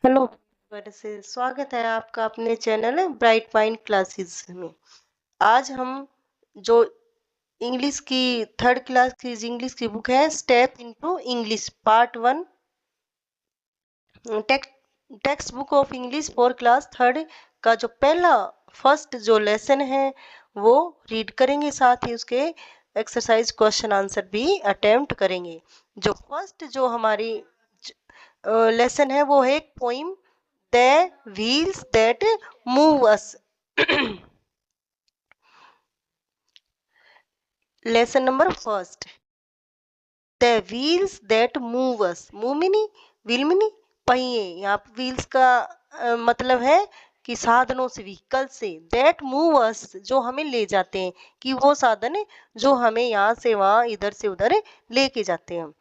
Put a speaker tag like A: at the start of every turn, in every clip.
A: Hello, फिर से स्वागत है आपका अपने चैनल ब्राइट माइंड क्लासेस में। आज हम जो इंग्लिश की थर्ड क्लास की इंग्लिश की बुक है step into English part one text book of English for class third का जो पहला फर्स्ट जो लेसन है वो रीड करेंगे, साथ ही उसके एक्सरसाइज क्वेश्चन आंसर भी अटेम्प्ट करेंगे। जो फर्स्ट जो हमारी लेसन है वो है एक poem The wheels that move us. Lesson number first. The wheels that move us. Move मीनी व्हील मीनी पहिए। यहाँ पे व्हील्स का मतलब है कि साधनों से, व्हीकल से। दैट मूव अस जो हमें ले जाते हैं, कि वो साधन है जो हमें यहाँ से वहाँ इधर से उधर लेके जाते हैं।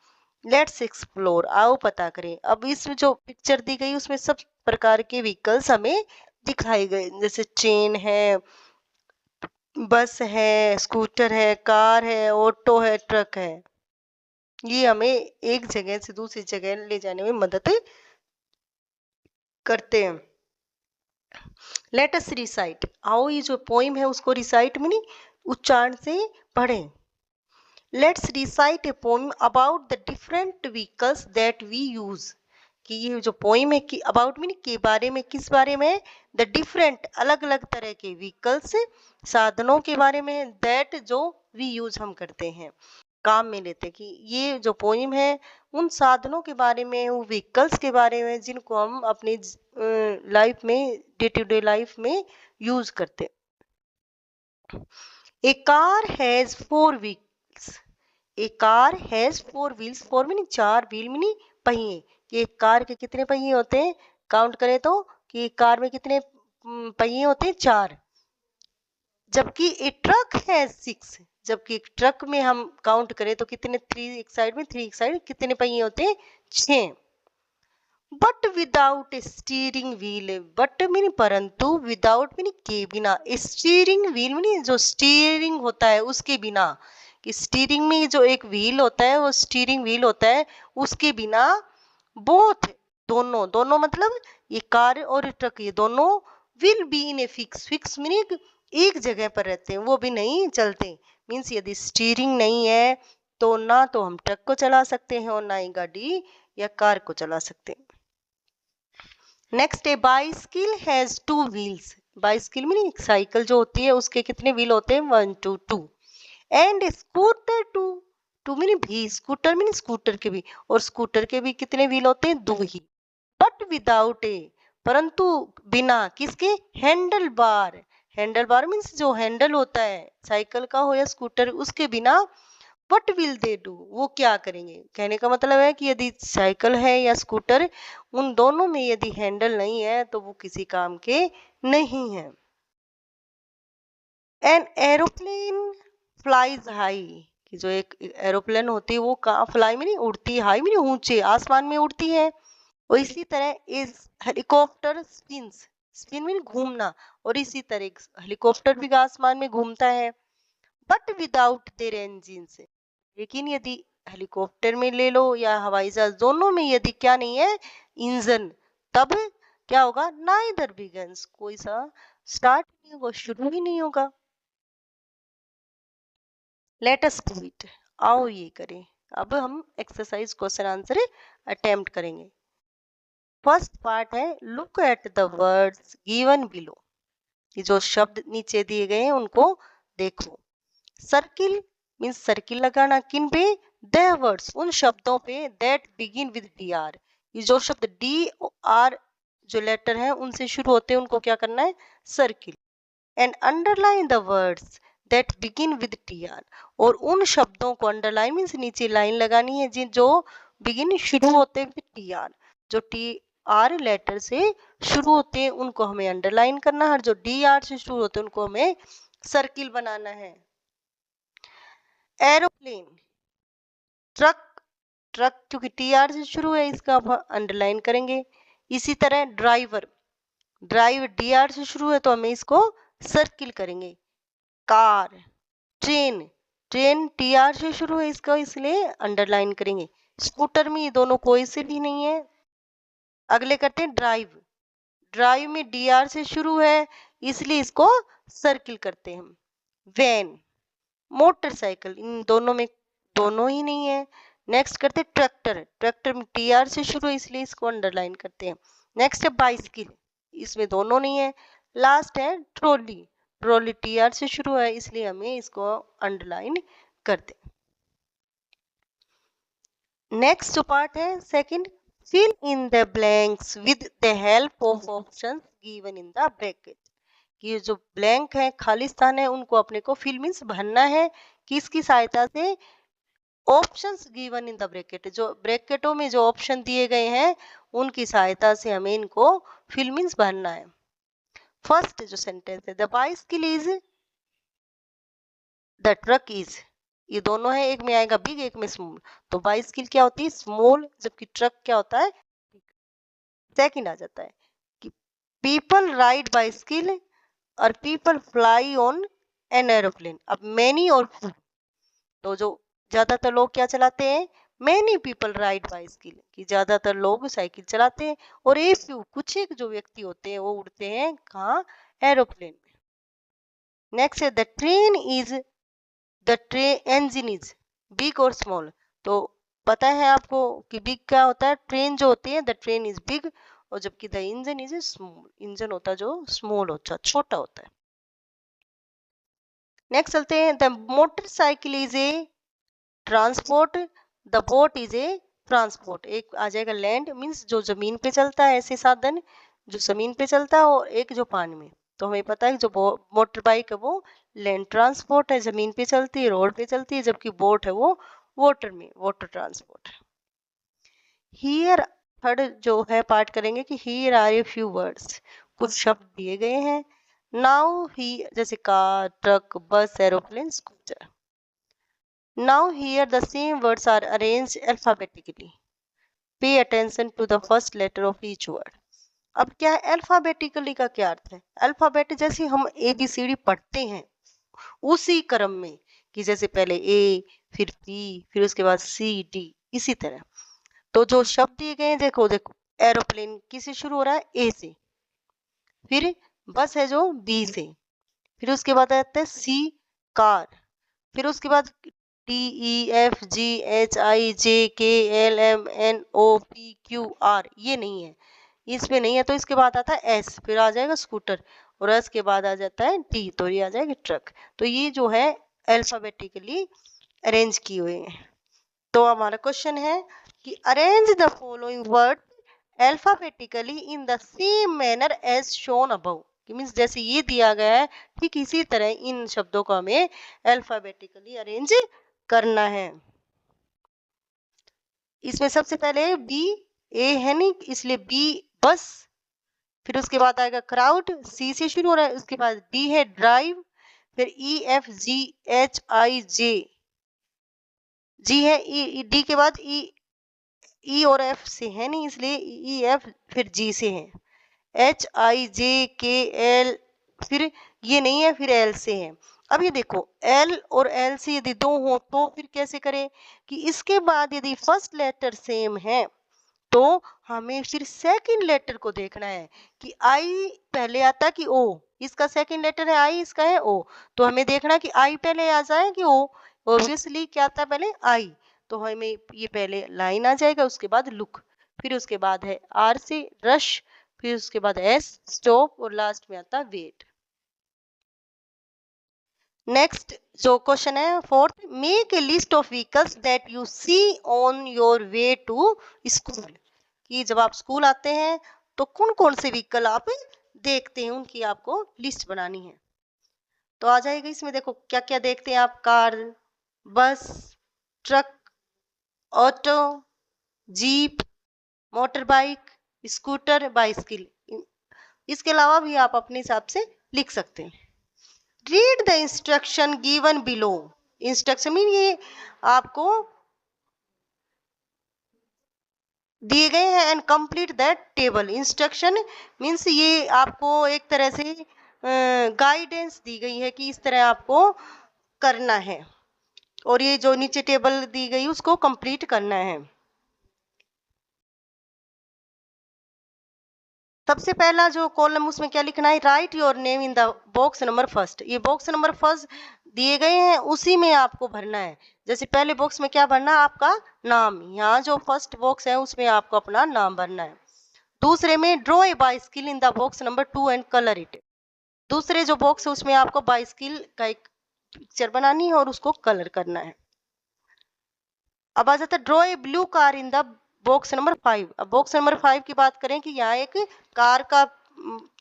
A: लेट्स एक्सप्लोर, आओ पता करें। अब इसमें जो पिक्चर दी गई उसमें सब प्रकार के व्हीकल्स हमें दिखाए गए, जैसे ट्रेन है, बस है, स्कूटर है, कार है, ऑटो है, ट्रक है। ये हमें एक जगह से दूसरी जगह ले जाने में मदद करते हैं। लेट अस रिसाइट, आओ ये जो पोइम है उसको रिसाइट में नहीं उच्चारण से पढ़ें। Let's recite a poem about the different vehicles that we use. कि ये जो पोइम है कि अबाउट मीन के बारे में, किस बारे में? द डिफरेंट अलग अलग तरह के व्हीकल्स साधनों के बारे में, दैट जो वी यूज हम करते हैं, काम में लेते हैं। कि ये जो पोइम है उन साधनों के बारे में, उन व्हीकल्स के बारे में जिनको हम अपनी लाइफ में, डे टू डे लाइफ में यूज करते। A car has four wheels. A car has four wheels. Four meaning चार, व्हील मीनिंग पहिए। कि एक कार के कितने पहिए होते हैं? काउंट करें तो कि एक कार में कितने पहिए होते हैं? चार। जबकि ए ट्रक है सिक्स। जबकि एक ट्रक में हम काउंट करें तो कितने? थ्री एक साइड में, थ्री एक साइड, कितने पहिए होते हैं? छह। But without steering wheel. But mean परंतु, विदाउट मीन के बिना, स्टीयरिंग व्हील मीन जो स्टीयरिंग होता है उसके बिना। कि स्टीयरिंग में जो एक व्हील होता है वो स्टीयरिंग व्हील होता है, उसके बिना बोथ, दोनों, दोनों मतलब ये कार और ट्रक, ये दोनों will be in a fix. Fix meaning एक जगह पर रहते हैं, वो भी नहीं चलते। मीन्स यदि स्टीयरिंग नहीं है तो ना तो हम ट्रक को चला सकते हैं और ना ही गाड़ी या कार को चला सकते हैं। नेक्स्ट है bicycle has two wheels. Bicycle meaning cycle जो होती है उसके कितने व्हील होते हैं? One two two. And scooter two, two meaning भी, स्कूटर मीनिंग स्कूटर के भी, और स्कूटर के भी कितने व्हील होते हैं? दो ही। बट विदाउट ए, परंतु बिना किसके? Handle bar. Handle bar means जो हैंडल होता है साइकिल का हो या स्कूटर, उसके बिना वट विल दे डू, वो क्या करेंगे? कहने का मतलब है कि यदि साइकिल है या स्कूटर, उन दोनों में यदि हैंडल नहीं है तो वो किसी काम के नहीं है। An aeroplane flies high. कि जो एक एरोप्लेन होती है वो कहाँ फ्लाई में नहीं उड़ती, हाई में नहीं ऊंचे आसमान में उड़ती है। और इसी तरह इस हेलीकॉप्टर स्पिन्स, स्पिन में घूमना, और इसी तरह हेलीकॉप्टर भी आसमान में घूमता है। बट विदाउट देयर इंजन से, लेकिन यदि हेलीकॉप्टर में ले लो या हवाई जहाज, दोनों में यदि क्या नहीं है? इंजन, तब क्या होगा? नाइदर बिगन्स, कोई सा स्टार्ट नहीं होगा, शुरू ही नहीं होगा। लेट अस डू इट, आओ ये करें। अब हम एक्सरसाइज क्वेश्चन आंसर अटेम्प्ट करेंगे। फर्स्ट पार्ट है look at the words given below. ये जो शब्द नीचे दिए गए हैं उनको देखो। सर्किल मीन्स सर्किल लगाना, किन पे? द वर्ड्स, उन शब्दों पे that begin with D R. ये जो शब्द डी आर जो लेटर है उनसे शुरू होते हैं उनको क्या करना है? Circle. And underline the words that begin with T R, और उन शब्दों को अंडरलाइन मीन्स नीचे लाइन लगानी है जिन जो बिगिन शुरू होते हैं विद टी आर। जो टी आर लेटर से शुरू होते हैं उनको हमें अंडरलाइन करना है, और जो डी आर से शुरू होते हैं उनको हमें सर्किल बनाना है। एरोप्लेन, ट्रक, ट्रक क्योंकि टी आर से शुरू है इसका हम अंडरलाइन करेंगे। इसी तरह ड्राइवर, ड्राइव डी आर से शुरू है तो हमें इसको सर्किल करेंगे। Car, train, train T R से शुरू है इसका इसलिए अंडरलाइन करेंगे। स्कूटर में ये दोनों कोई से भी नहीं है अगले करते हैं ड्राइव। ड्राइव में dr से शुरू है, इसलिए इसको सर्किल करते हैं हम। वैन, मोटरसाइकिल, इन दोनों में दोनों ही नहीं है। नेक्स्ट करते हैं ट्रैक्टर। ट्रैक्टर में टीआर से शुरू है, इसलिए इसको अंडरलाइन करते हैं। नेक्स्ट है बाइसिकल, इसमें दोनों नहीं है। लास्ट है ट्रॉली। ट्रॉली टीआर से शुरू है, इसलिए हमें इसको अंडरलाइन करते हैं। नेक्स्ट जो पार्ट है second, fill in the blanks with the help of options given in the bracket. ये जो ब्लैंक है, खाली स्थान है, उनको अपने को फिल मीन्स भरना है किसकी सहायता से? Options given in the bracket, जो ब्रैकेटों में जो ऑप्शन दिए गए हैं उनकी सहायता से हमें इनको फिल मीन्स भरना है। फर्स्ट जो सेंटेंस है, the bicycle is, the truck is, ये दोनों है, एक में आएगा बिग, एक में स्मॉल। तो बाइसिकल क्या होती है? स्मॉल, जबकि ट्रक क्या होता है? सेकंड आ जाता है कि पीपल राइड बाइसिकल और people fly on an aeroplane. अब मैनी और few, तो जो ज्यादातर लोग क्या चलाते हैं? मैनी पीपल राइड बाइसिकल, कि ज्यादातर लोग साइकिल चलाते हैं। और ए फ्यू, कुछ एक जो व्यक्ति होते हैं वो उड़ते हैं कहाँ? एरोप्लेन में। नेक्स्ट है the train is, the train engine is big और स्मॉल। तो पता है आपको कि बिग क्या होता है? ट्रेन जो होती है, द ट्रेन इज बिग, और जबकि the engine is small, engine होता है जो स्मॉल होता है, छोटा होता है। नेक्स्ट चलते हैं, the motorcycle is a transport, the boat is a transport. एक आ जाएगा लैंड, मीन्स जो जमीन पे चलता है, ऐसे साधन जो जमीन पे चलता है, और एक जो पानी में। तो हमें पता है जो मोटर बाइक है वो लैंड ट्रांसपोर्ट है, जमीन पे चलती है, रोड पे चलती है, जबकि बोट है वो वाटर में, वाटर ट्रांसपोर्ट। हियर थर्ड जो है पार्ट करेंगे कि here are a few words, कुछ शब्द दिए गए हैं। नाउ ही, जैसे car, truck, bus, aeroplane, scooter. Now here the same words are arranged alphabetically. Pay attention to the first letter of each word. अब क्या है अल्फाबेटिकली का क्या अर्थ है? अल्फाबेट जैसे हम ABCD पढ़ते हैं उसी क्रम में, कि जैसे पहले A, फिर B, फिर उसके बाद C, D, इसी तरह। तो जो शब्द दिए गए हैं, देखो देखो, एरोप्लेन किससे शुरू हो रहा है? A से। फिर बस है जो B से। फिर उसके बाद आता है C, कार। फिर उसके बाद DEFGHIJKLMNOPQR, ये नहीं है, इसमें नहीं है, तो इसके बाद आता है S, फिर आ जाएगा स्कूटर, और S के बाद आ जाता है T, तो ये आ जाएगा ट्रक। तो ये जो है अल्फाबेटिकली अरेंज किए हुए हैं। तो हमारा क्वेश्चन है कि arrange the following word alphabetically in the same manner as shown above, कि मीन्स जैसे ये दिया गया है ठीक इसी तरह इन शब्दों को हमें अल्फाबेटिकली अरेंज करना है। इसमें सबसे पहले बी, ए है नहीं इसलिए बी बस, फिर उसके बाद आएगा क्राउड, सी से शुरू हो रहा है, उसके बाद डी है ड्राइव, फिर EFGHIJ, जी है ई, डी के बाद ई और एफ से है नहीं इसलिए EF, फिर जी से है, HIJKL, फिर ये नहीं है, फिर L से है। अब ये देखो L और L से यदि दो हो तो फिर कैसे करें कि इसके बाद यदि फर्स्ट लेटर सेम है तो हमें फिर सेकंड लेटर को देखना है कि I पहले आता कि O, इसका सेकंड लेटर है I, इसका है O, तो हमें देखना कि I पहले आ जाए कि O। ऑब्वियसली क्या आता है पहले I, तो हमें ये पहले लाइन आ जाएगा, उसके बाद लुक, फिर उसके बाद है R से रश, फिर उसके बाद S स्टॉप, और लास्ट में आता वेट। नेक्स्ट जो क्वेश्चन है fourth, make a list of vehicles that you see on your way to school, कि जब आप स्कूल आते हैं तो कौन कौन से व्हीकल आप देखते हैं, उनकी आपको लिस्ट बनानी है। तो आ जाएगा इसमें, देखो क्या क्या देखते हैं आप, कार, बस, truck, auto, jeep, motor bike, scooter, bicycle. इसके अलावा भी आप अपने हिसाब से लिख सकते हैं। Read the instruction given below, instruction mean ये आपको दिए गए हैं, and complete that table. Instruction means ये आपको एक तरह से गाइडेंस दी गई है कि इस तरह आपको करना है, और ये जो नीचे टेबल दी गई उसको कंप्लीट करना है। सबसे पहला जो कॉलम उसमें क्या लिखना है, right your name in the box number first. ये बॉक्स नंबर फर्स्ट दिए गए हैं, उसी में आपको भरना है। जैसे पहले बॉक्स में क्या भरना है, आपका नाम। यहाँ जो फर्स्ट बॉक्स है उसमें आपको अपना नाम भरना है। दूसरे में draw a bicycle in the box number 2 and colour it. दूसरे जो बॉक्स है उसमें आपको बाइसिकल का एक पिक्चर बनानी है और उसको कलर करना है। अब आ जाता है draw a blue car in the box number 5। अब बॉक्स नंबर 5 की बात करें कि यहाँ एक कार का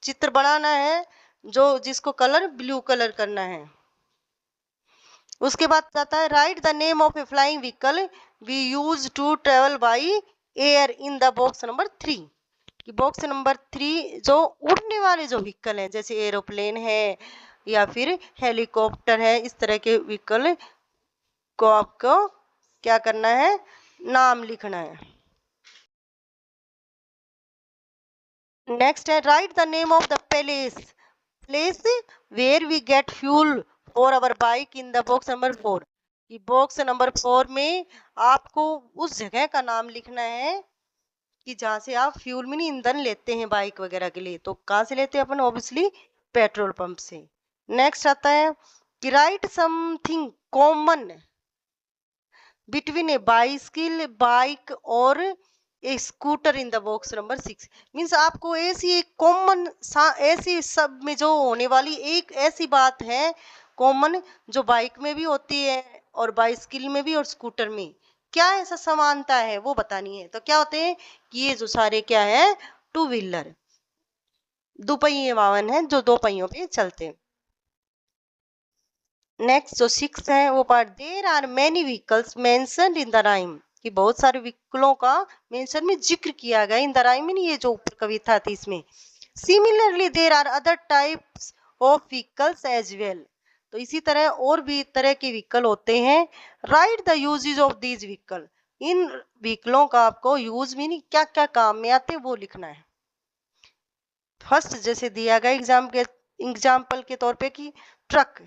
A: चित्र बनाना है जो जिसको कलर ब्लू कलर करना है। उसके बाद जाता है write the name of a flying vehicle we use to travel by air in the box number 3। कि बॉक्स नंबर 3 जो उड़ने वाले जो व्हीकल हैं, जैसे एरोप्लेन है या फिर हेलीकॉप्टर है, इस तरह के व्हीकल को आपको क्या करना है, नाम लिखना है। नेक्स्ट है write the name of the place where we get fuel for our bike in the box number 4। कि बॉक्स नंबर 4 में आपको उस जगह का नाम लिखना है कि जहाँ से आप फ्यूल मिनी ईंधन लेते हैं बाइक वगैरह के लिए। तो कहाँ से लेते हैं अपन, ऑब्वियसली पेट्रोल पंप से। नेक्स्ट आता है कि write something common between a bicycle bike और a scooter in the box number 6। Means आपको ऐसी एक कॉमन ऐसी सब में जो होने वाली एक ऐसी बात है कॉमन जो बाइक में भी होती है और बाइसिकल में भी और स्कूटर में, क्या ऐसा समानता है वो बतानी है। तो क्या होते हैं कि ये जो सारे क्या है, टू व्हीलर, दोपहिए वाहन है जो दो पहियों पे चलते हैं। नेक्स्ट जो 6 है वो part, there are many vehicles mentioned in the rhyme. कि बहुत सारे व्हीकलों का मेंशन में जिक्र किया गया इन द राइम में, ये जो ऊपर कविता थी इसमें। Similarly there are other types of vehicles as well. तो इसी तरह और भी तरह के व्हीकल होते हैं। Write the usages of these vehicle. इन व्हीकलों का आपको यूज मीनिंग क्या क्या काम में आते हैं वो लिखना है। फर्स्ट जैसे दिया गया एग्जाम्पल के तौर पे कि ट्रक,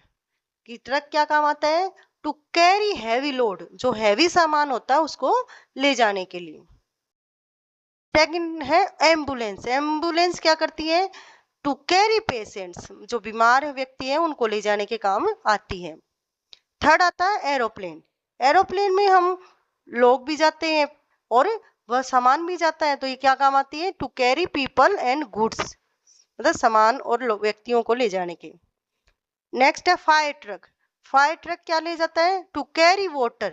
A: कि ट्रक क्या काम आता है, टू कैरी हैवी लोड, जो हैवी सामान होता है उसको ले जाने के लिए। सेकंड है एम्बुलेंस। एम्बुलेंस क्या करती है, टू कैरी पेशेंट्स, जो बीमार व्यक्ति है उनको ले जाने के काम आती है। थर्ड आता है एरोप्लेन। एरोप्लेन में हम लोग भी जाते हैं और वह सामान भी जाता है, तो ये क्या काम आती है, to carry people and goods, मतलब सामान और व्यक्तियों को ले जाने के। नेक्स्ट है फायर ट्रक। फायर ट्रक क्या ले जाता है, टू कैरी वाटर,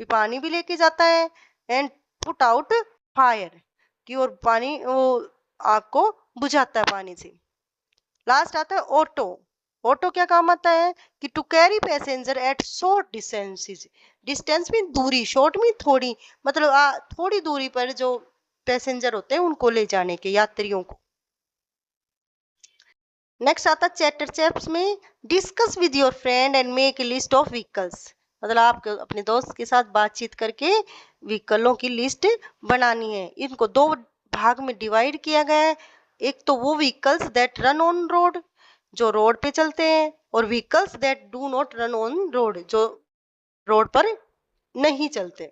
A: पानी भी लेके जाता है, एंड पुट आउट फायर, कि और पानी वो आग को बुझाता है पानी से। लास्ट आता है ऑटो। ऑटो क्या काम आता है कि to carry passenger at short distances. Distance में दूरी, शॉर्ट में थोड़ी, मतलब थोड़ी दूरी पर जो पैसेंजर होते हैं उनको ले जाने के, यात्रियों को। नेक्स्ट आता है चैटर चैप्स में, discuss with your friend and make a list of vehicles. मतलब आप अपने दोस्त के साथ बातचीत करके व्हीकलों की लिस्ट बनानी है। इनको दो भाग में डिवाइड किया गया है। एक तो वो vehicles that run on road, जो रोड पे चलते हैं, और vehicles that do not run on road, जो रोड पर नहीं चलते।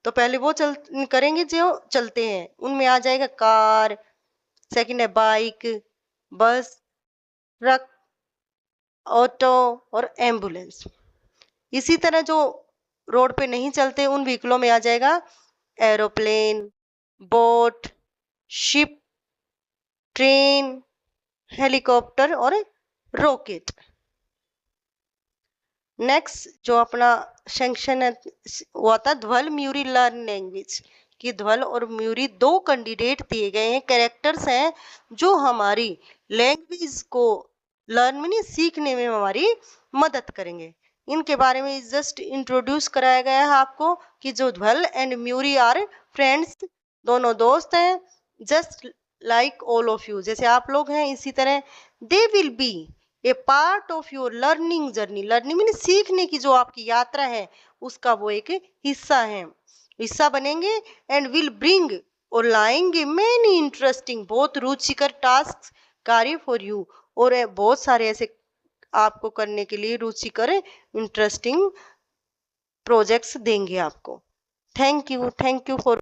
A: तो पहले वो करेंगे जो चलते हैं, उनमें आ जाएगा कार, सेकंड है बाइक, बस, ट्रक, ऑटो और एम्बुलेंस। इसी तरह जो रोड पे नहीं चलते उन व्हीकलों में आ जाएगा aeroplane, boat, ship, train, helicopter और रॉकेट। नेक्स्ट जो अपना सेक्शन है वो आता है ध्वल म्यूरी लर्न लैंग्वेज। कि ध्वल और म्यूरी दो कैंडिडेट दिए गए हैं, कैरेक्टर्स हैं जो हमारी लैंग्वेज को लर्न में नहीं सीखने में हमारी मदद करेंगे। इनके बारे में जस्ट इंट्रोड्यूस कराया गया है आपको कि जो ध्वल एंड म्यूरी आर फ्रेंड्स, दोनों दोस्त हैं, just like all of you, जैसे आप लोग हैं इसी तरह। They will be A part of your learning journey. Learning mean सीखने की जो आपकी यात्रा है उसका वो एक हिस्सा बनेंगे। एंड विल ब्रिंग और लाएंगे मेनी इंटरेस्टिंग, बहुत रुचिकर टास्क कार्य फॉर यू, और बहुत सारे ऐसे आपको करने के लिए रुचिकर इंटरेस्टिंग प्रोजेक्ट्स देंगे आपको। Thank you for